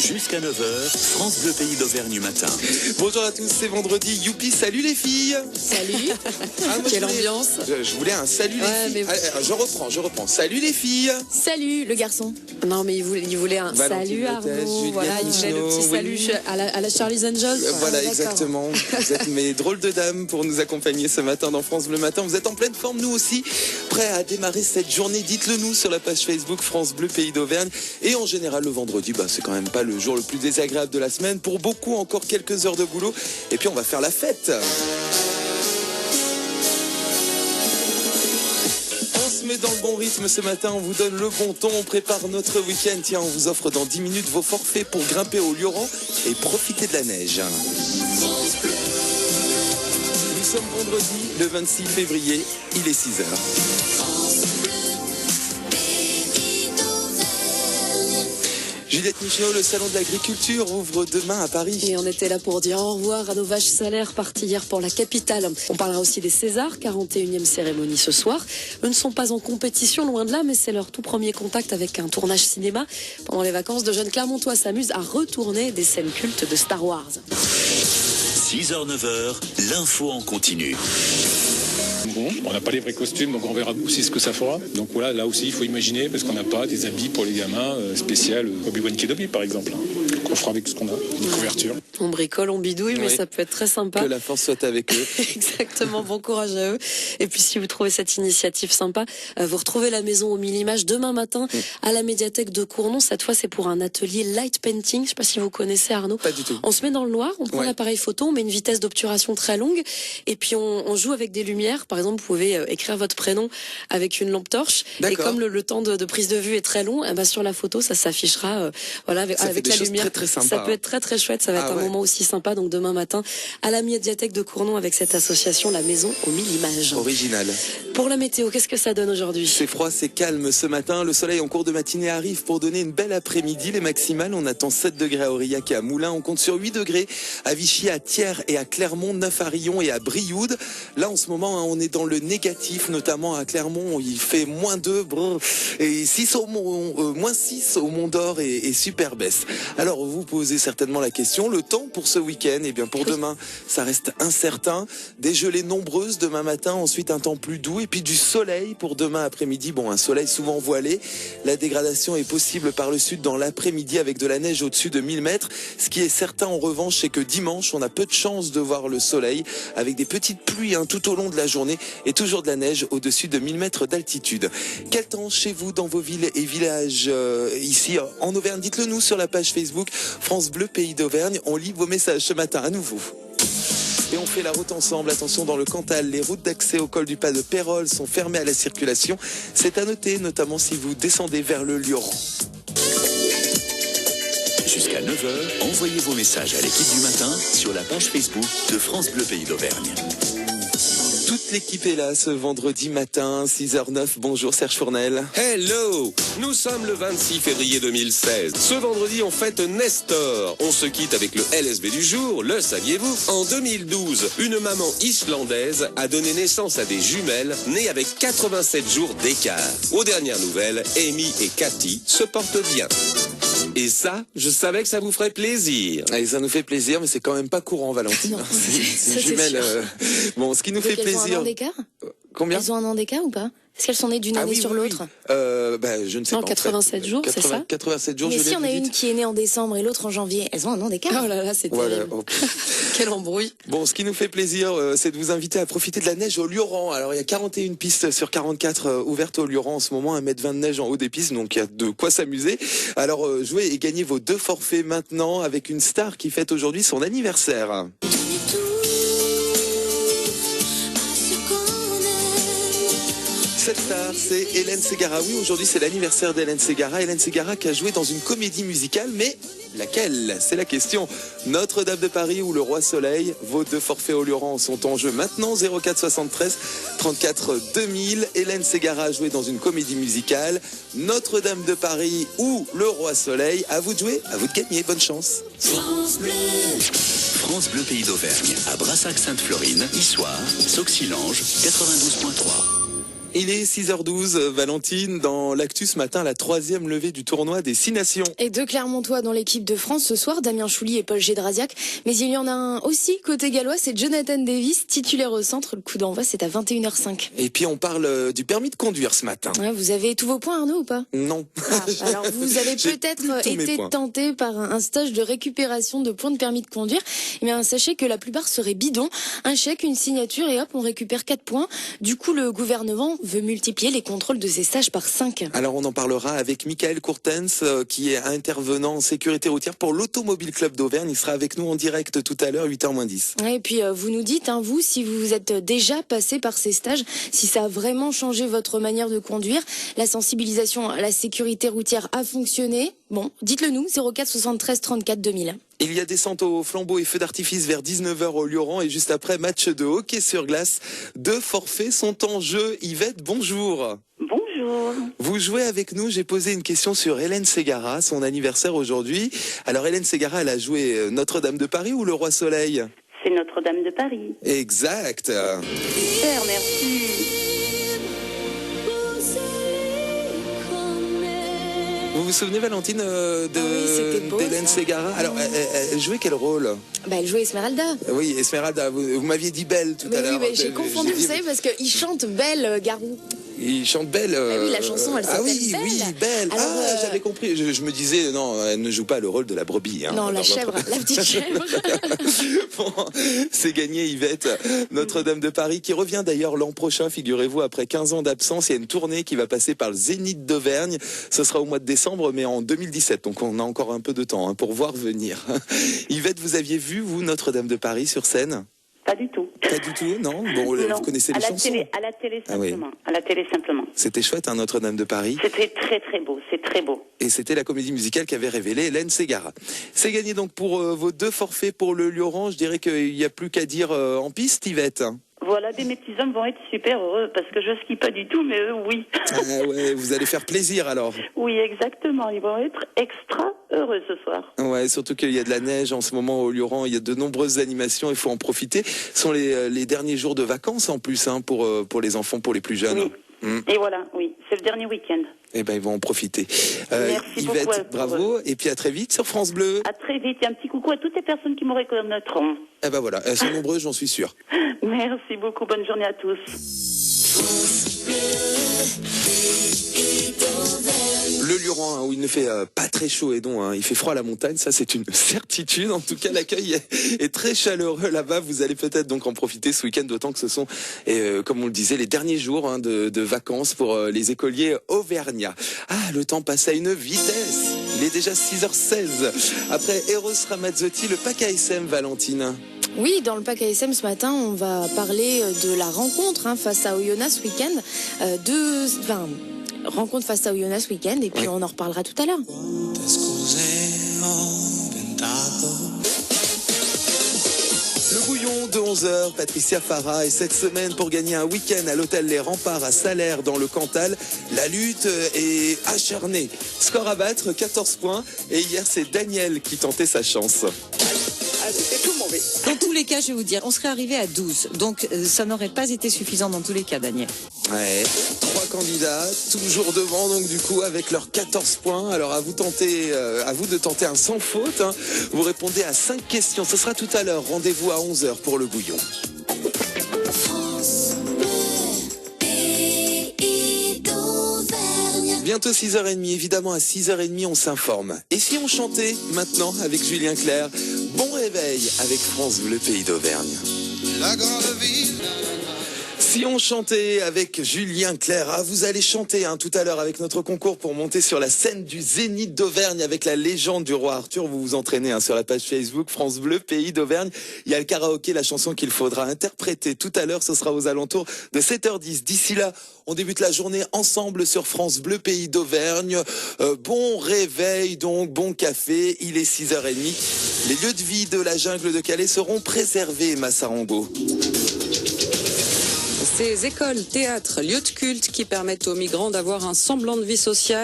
Jusqu'à 9 h, France Bleu Pays d'Auvergne matin. Bonjour à tous, c'est vendredi. Youpi, salut les filles. Salut. Moi, Quelle ambiance. Je voulais un salut les filles. Je reprends. Salut les filles. Salut le garçon. Non mais il voulait un salut Arnaud. Voilà, il voulait le petit salut à la Charlie's Angels. Voilà, exactement. Vous êtes mes drôles de dames pour nous accompagner ce matin dans France Bleu Matin. Vous êtes en pleine forme, nous aussi. Prêts à démarrer cette journée. Dites-le nous sur la page Facebook France Bleu Pays d'Auvergne. Et en général, le vendredi, c'est quand même pas le jour le plus désagréable de la semaine. Pour beaucoup, encore quelques heures de boulot. Et puis, on va faire la fête. On se met dans le bon rythme ce matin. On vous donne le bon ton. On prépare notre week-end. Tiens, on vous offre dans 10 minutes vos forfaits pour grimper au Lioran et profiter de la neige. Nous sommes vendredi, le 26 février. Il est 6 h. Juliette Michaud, le salon de l'agriculture ouvre demain à Paris. Et on était là pour dire au revoir à nos vaches salaires parties hier pour la capitale. On parlera aussi des Césars, 41e cérémonie ce soir. Eux ne sont pas en compétition, loin de là, mais c'est leur tout premier contact avec un tournage cinéma. Pendant les vacances, de jeunes Clermontois s'amusent à retourner des scènes cultes de Star Wars. 6 h, 9 h, l'info en continu. Bon, on n'a pas les vrais costumes, donc on verra aussi ce que ça fera. Donc voilà, là aussi, il faut imaginer, parce qu'on n'a pas des habits pour les gamins spécial Obi-Wan Kenobi, par exemple. Donc on fera avec ce qu'on a, une couverture. On bricole, on bidouille, mais ça peut être très sympa. Que la force soit avec eux. Exactement, bon courage à eux. Et puis si vous trouvez cette initiative sympa, vous retrouvez la maison au Mille-Images demain matin à la médiathèque de Cournon. Cette fois, c'est pour un atelier light painting. Je ne sais pas si vous connaissez Arnaud. Pas du tout. On se met dans le noir, on prend l'appareil photo, on met une vitesse d'obturation très longue et puis on joue avec des lumières. Par exemple, vous pouvez écrire votre prénom avec une lampe torche. Et comme le temps de prise de vue est très long, sur la photo, ça s'affichera avec la lumière. Très, très sympa, ça peut être très très chouette. Ça va être un moment aussi sympa. Donc demain matin à la médiathèque de Cournon avec cette association La Maison aux Mille Images. Original. Pour la météo, qu'est-ce que ça donne aujourd'hui? C'est froid, c'est calme ce matin. Le soleil en cours de matinée arrive pour donner une belle après-midi. Les maximales, on attend 7 degrés à Aurillac et à Moulins. On compte sur 8 degrés à Vichy, à Thiers et à Clermont, 9 à Rion et à Brioude. Là, en ce moment, on est dans le négatif, notamment à Clermont. Il fait -2 et -6 au Mont d'Or et super baisse. Alors, vous posez certainement la question. Le temps pour ce week-end, pour demain, ça reste incertain. Des gelées nombreuses demain matin, ensuite un temps plus doux et puis du soleil pour demain après-midi. Un soleil souvent voilé. La dégradation est possible par le sud dans l'après-midi avec de la neige au-dessus de 1000 mètres. Ce qui est certain en revanche, c'est que dimanche, on a peu de chance de voir le soleil avec des petites pluies tout au long de la journée et toujours de la neige au-dessus de 1000 mètres d'altitude. Quel temps chez vous dans vos villes et villages ici en Auvergne? Dites-le nous sur la page Facebook France Bleu Pays d'Auvergne. On lit vos messages ce matin à nouveau. Et on fait la route ensemble. Attention, dans le Cantal, les routes d'accès au col du Pas de Pérol sont fermées à la circulation. C'est à noter, notamment si vous descendez vers le Lioran. Jusqu'à 9 h, envoyez vos messages à l'équipe du matin sur la page Facebook de France Bleu Pays d'Auvergne. Toute l'équipe est là ce vendredi matin, 6 h 09. Bonjour Serge Fournel. Hello! Nous sommes le 26 février 2016. Ce vendredi, on fête Nestor. On se quitte avec le LSB du jour, le saviez-vous? En 2012, une maman islandaise a donné naissance à des jumelles nées avec 87 jours d'écart. Aux dernières nouvelles, Amy et Cathy se portent bien. Et ça, je savais que ça vous ferait plaisir. Et ça nous fait plaisir, mais c'est quand même pas courant, Valentine. C'est jumelles. Ce qui nous fait plaisir. Elles ont un an d'écart? Combien? Elles ont un an d'écart ou pas? Est-ce qu'elles sont nées d'une année sur l'autre? Je ne sais pas. 87 jours, c'est ça? 87 jours, mais si on a une qui est née en décembre et l'autre en janvier, elles ont un an d'écart. Oh là là, c'est terrible. Quel embrouille. Ce qui nous fait plaisir, c'est de vous inviter à profiter de la neige au Lioran. Alors, il y a 41 pistes sur 44 ouvertes au Lioran en ce moment, 1,20 m de neige en haut des pistes, donc il y a de quoi s'amuser. Alors, jouez et gagnez vos 2 forfaits maintenant avec une star qui fête aujourd'hui son anniversaire. Cette star, c'est Hélène Ségara. Oui, aujourd'hui, c'est l'anniversaire d'Hélène Ségara. Hélène Ségara qui a joué dans une comédie musicale, mais laquelle? C'est la question. Notre-Dame de Paris ou Le Roi Soleil? Vos 2 forfaits au Lioran sont en jeu maintenant. 04 73 34 2000. Hélène Ségara a joué dans une comédie musicale. Notre-Dame de Paris ou Le Roi Soleil? À vous de jouer, à vous de gagner. Bonne chance. France Bleu. France Bleu Pays d'Auvergne, à Brassac-Sainte-Florine, Issoire, Sauxillange, 92.3. Il est 6h12, Valentine, dans l'actu ce matin, la 3e levée du tournoi des 6 nations. Et deux Clermontois dans l'équipe de France ce soir, Damien Chouli et Paul Gédrasiac. Mais il y en a un aussi côté gallois, c'est Jonathan Davis, titulaire au centre. Le coup d'envoi, c'est à 21h05. Et puis on parle du permis de conduire ce matin. Ouais, vous avez tous vos points, Arnaud, ou pas? Non. Alors vous avez peut-être été tenté par un stage de récupération de points de permis de conduire. Eh bien, sachez que la plupart seraient bidons. Un chèque, une signature et hop, on récupère 4 points. Du coup, le gouvernement veut multiplier les contrôles de ces stages par 5. Alors on en parlera avec Michael Courtens, qui est intervenant en sécurité routière pour l'Automobile Club d'Auvergne. Il sera avec nous en direct tout à l'heure, 8h-10. Et puis vous nous dites, vous, si vous êtes déjà passé par ces stages, si ça a vraiment changé votre manière de conduire, la sensibilisation à la sécurité routière a fonctionné. Bon, dites-le nous, 04 73 34 2000. Il y a descente aux flambeaux et feux d'artifice vers 19h au Lioran et juste après, match de hockey sur glace. 2 forfaits sont en jeu. Yvette, bonjour. Bonjour. Vous jouez avec nous, j'ai posé une question sur Hélène Ségara, son anniversaire aujourd'hui. Alors Hélène Ségara, elle a joué Notre-Dame de Paris ou le Roi Soleil? C'est Notre-Dame de Paris. Exact. Super, merci. Vous vous souvenez, Valentine, d'Hélène Ségara? Alors, elle jouait quel rôle? Elle jouait Esmeralda. Oui, Esmeralda. Vous m'aviez dit Belle tout à l'heure. Oui, j'ai confondu, vous savez, parce qu'il chante Belle, Garou. Il chante Belle. Oui, la chanson, elle s'appelle Belle. Oui, Belle. Alors, j'avais compris. Je me disais, non, elle ne joue pas le rôle de la brebis. Non, la chèvre, la petite chèvre. Bon, c'est gagné, Yvette. Notre-Dame de Paris, qui revient d'ailleurs l'an prochain, figurez-vous, après 15 ans d'absence. Il y a une tournée qui va passer par le Zénith d'Auvergne. Ce sera au mois de décembre, mais en 2017. Donc, on a encore un peu de temps pour voir venir. Yvette, vous aviez vu, vous, Notre-Dame de Paris sur scène? Pas du tout. Pas du tout, non? Bon, non. Vous connaissez les chansons? À la télé simplement. Ah oui. À la télé simplement. C'était chouette, Notre-Dame de Paris. C'était très très beau, c'est très beau. Et c'était la comédie musicale qu'avait révélée Hélène Ségara. C'est gagné donc pour vos 2 forfaits pour le Lioran. Je dirais qu'il n'y a plus qu'à dire en piste, Yvette. Voilà, mes petits hommes vont être super heureux parce que je skie pas du tout, mais eux, oui. Ah ouais, vous allez faire plaisir alors. Oui, exactement. Ils vont être extra heureux ce soir. Ouais, surtout qu'il y a de la neige en ce moment au Lioran. Il y a de nombreuses animations. Il faut en profiter. Ce sont les derniers jours de vacances en plus pour les enfants, pour les plus jeunes. Oui. Et voilà, oui, c'est le dernier week-end. Eh ben, ils vont en profiter. Merci Yvette, beaucoup, bravo. Et puis à très vite sur France Bleu. À très vite. Et un petit coucou à toutes les personnes qui me reconnaîtront. Eh ben voilà, elles sont nombreuses, j'en suis sûr. Merci beaucoup. Bonne journée à tous. Le Lioran, où il ne fait pas très chaud et donc il fait froid à la montagne, ça c'est une certitude. En tout cas, l'accueil est très chaleureux là-bas. Vous allez peut-être donc en profiter ce week-end, d'autant que ce sont, comme on le disait, les derniers jours de vacances pour les écoliers auvergnats. Ah, le temps passe à une vitesse. Il est déjà 6h16. Après Eros Ramazzotti, le pack ASM, Valentine. Oui, dans le pack ASM ce matin, on va parler de la rencontre face à Oyonnax ce week-end. Rencontre face à Oyonnax ce week-end, et puis on en reparlera tout à l'heure. Le bouillon de 11h, Patricia Farah, et cette semaine pour gagner un week-end à l'hôtel Les Remparts à Salers dans le Cantal. La lutte est acharnée. Score à battre, 14 points, et hier c'est Daniel qui tentait sa chance. C'était tout mauvais. Dans tous les cas, je vais vous dire, on serait arrivé à 12. Donc, ça n'aurait pas été suffisant dans tous les cas, Daniel. Ouais, 3 candidats, toujours devant, donc du coup, avec leurs 14 points. Alors, à vous de tenter un sans faute. Vous répondez à 5 questions. Ce sera tout à l'heure. Rendez-vous à 11h pour le bouillon. Bientôt 6h30, évidemment à 6h30 on s'informe. Et si on chantait maintenant avec Julien Clerc, bon réveil avec France Bleu Pays d'Auvergne. La grande ville. Si on chantait avec Julien Clerc, vous allez chanter tout à l'heure avec notre concours pour monter sur la scène du Zénith d'Auvergne avec la légende du roi Arthur. Vous vous entraînez sur la page Facebook France Bleu Pays d'Auvergne. Il y a le karaoké, la chanson qu'il faudra interpréter tout à l'heure. Ce sera aux alentours de 7h10. D'ici là, on débute la journée ensemble sur France Bleu Pays d'Auvergne. Bon réveil donc, bon café. Il est 6h30. Les lieux de vie de la jungle de Calais seront préservés, Massarango. Ces écoles, théâtres, lieux de culte qui permettent aux migrants d'avoir un semblant de vie sociale.